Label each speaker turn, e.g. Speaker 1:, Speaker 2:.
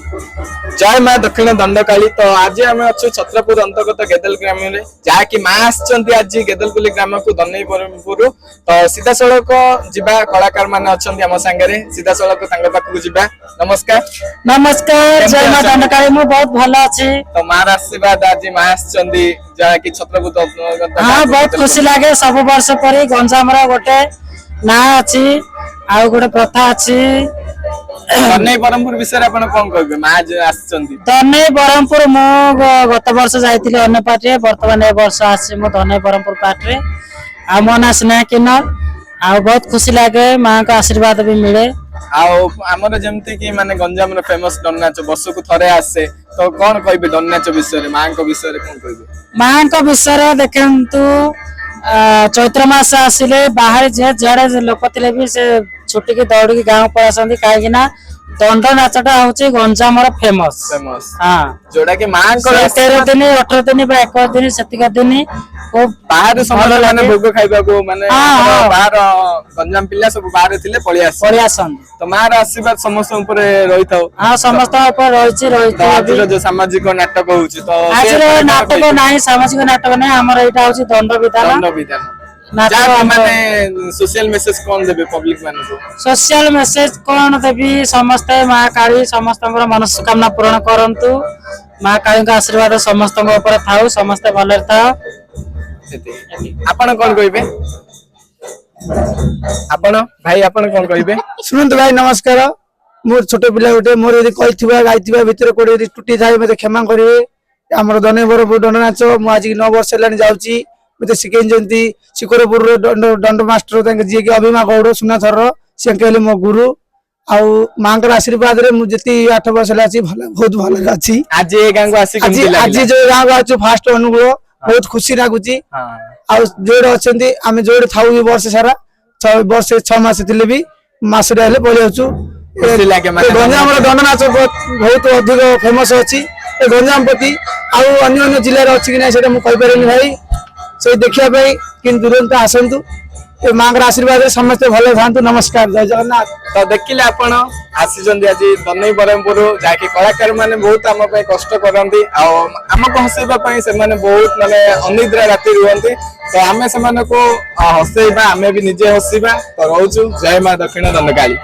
Speaker 1: जय माँ दक्षिण दंडकाली। तो आज आम अच्छे छत्रपुर अंतर्गत गेदल ग्राम में जहाँकि माँ आज गेदलपुली ग्राम को दनईपुर तो सीधा सड़क जीवा कलाकार मैंने अच्छा आम सांगे सीधा सड़क पाखक जीवा। नमस्कार।
Speaker 2: नमस्कार जय माँ दंडकाली मु बहुत भल अच्छी।
Speaker 1: तो मार आशीर्वाद आज माँ जहाँकि छत्रपुर
Speaker 2: हाँ बहुत खुशी लगे सब वर्ष पर गंजाम गोटे ना अच्छी आ गोटे प्रथा अच्छी।
Speaker 1: दनई ब्रह्मपुर विषय आप कौन कहे माँ
Speaker 2: दनई ब्रह्मपुर मु गत वर्ष जाइए अन्य पार्टी बर्तमान ए वर्ष आसी दनई ब्रह्मपुर पार्टी आ मो ना स्नेह किन्नर आ बहुत खुशी लगे माँ का आशीर्वाद भी मिले।
Speaker 1: आमर जमती कि माने गंजाम रो फेमस दन नाच वर्ष को थरे आसे तो कौन कहबे दन नाच विषय रे मां को विषय रे कौन कहबे
Speaker 2: मां को विषय रे देखंतु चैत्र मास आसिले बाहर जे जड़े लोक थिले भी से छुट्टी के दौड़ के गांव पर आसंदी काहे ना दंड नाचटा होची गंजाम रो फेमस हां
Speaker 1: जोड़ा के मां को
Speaker 2: 13 दिन 18 दिन बा 1 दिन सेतिका दिन को
Speaker 1: बाहर समय माने भोग खाइबा को माने बाहर गंजाम पिल्ला सब बाहर थिले पळि आसन तो मार आशीर्वाद समस्त ऊपर रही थाओ।
Speaker 2: हां समस्त ऊपर रही
Speaker 1: आज जो सामाजिक नाटक होची तो
Speaker 2: आज नाटक नाही सामाजिक नाटक नाही हमर एटा होची दंड विधान
Speaker 1: माने सोशल मेसेज कौन देबे पब्लिक माने को
Speaker 2: सोशल मेसेज कौन देबी समस्त मां काली समस्त मनोकामना पूर्ण करंतु मां काली का आशीर्वाद समस्त ऊपर थाउ समस्त भले थाउ।
Speaker 1: आपण कौन कहबे आपण भाई आपण कौन कहबे
Speaker 3: सुनंत भाई नमस्कार मोर छोटे पिला गोटे मोर यदि कहिथिबा गाइथिबा भितर कोडी यदि टूटी थाए मते क्षमा करिवे। हमर दनेबरपुर दंड नाच मु आज 9 वर्ष लानी जाउची मते सिकेन जंती सिकोरपुर दंड मास्टर तांके जे कि अभिमा गौड़ सुनाथर से कहले मो गुरु आउ मांकर आशीर्वाद रे मु जति 8 वर्ष लाची बहुत भल अछि।
Speaker 1: आज ए गांव को आसी केमति लागला
Speaker 3: आज जो गांव को आछु फास्ट अनुभव बहुत खुशी लागुची। आउ जोड़ अछंती आमे जोड़ थाउ ई वर्ष सारा 6 वर्ष 6 मास थिले भी मास रे हेले पळि आछु। गंजाम दंड नाच बहुत अधिक फेमस अच्छी गंजाम प्रति आउ अन्य जिले अच्छी कि ना मुझे कहीपर भाई से देखा कि तुरंत आसतु माँ का आशीर्वाद समस्त भले था। नमस्कार जय जगन्नाथ।
Speaker 1: तो देखिले आपण आसी आज दनई ब्रह्मपुर जहाँकि कलाकार मैंने बहुत आम कष्ट करती आमको हसैबा से बहुत माने अनिद्रा राति रुहती तो आम से हसैबा आम भी निजे हसैबा तो रोचु। जय माँ दक्षिण दंडकाली।